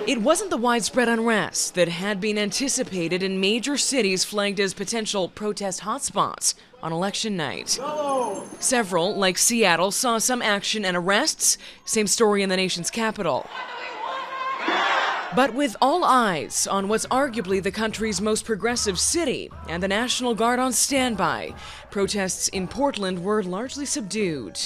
It wasn't the widespread unrest that had been anticipated in major cities flagged as potential protest hotspots on election night. Several, like Seattle, saw some action and arrests. Same story in the nation's capital. But with all eyes on what's arguably the country's most progressive city and the National Guard on standby, protests in Portland were largely subdued.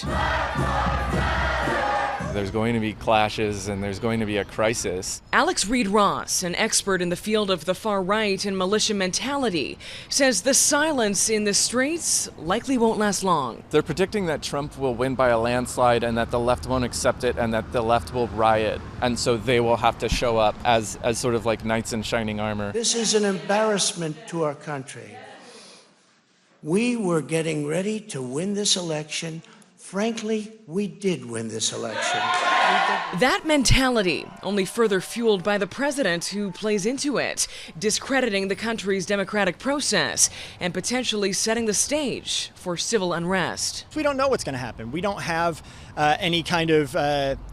There's going to be clashes and there's going to be a crisis. Alex Reed-Ross, an expert in the field of the far right and militia mentality, says the silence in the streets likely won't last long. They're predicting that Trump will win by a landslide and that the left won't accept it and that the left will riot. And so they will have to show up as sort of like knights in shining armor. This is an embarrassment to our country. We were getting ready to win this election. Frankly, we did win this election. That mentality only further fueled by the president who plays into it, discrediting the country's democratic process and potentially setting the stage for civil unrest. We don't know what's going to happen. We don't have any kind of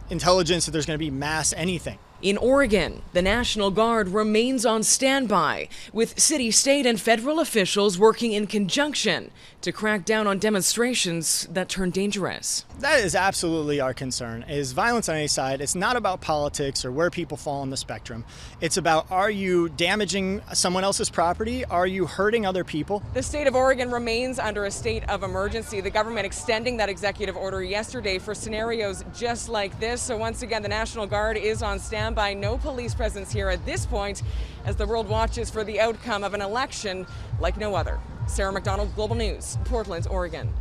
intelligence that there's going to be mass anything. In Oregon, the National Guard remains on standby, with city, state, and federal officials working in conjunction to crack down on demonstrations that turn dangerous. That is absolutely our concern, is violence on any side. It's not about politics or where people fall on the spectrum. It's about, are you damaging someone else's property? Are you hurting other people? The state of Oregon remains under a state of emergency. The government extending that executive order yesterday for scenarios just like this. So once again, the National Guard is on standby. No police presence here at this point as the world watches for the outcome of an election like no other. Sarah MacDonald, Global News, Portland, Oregon.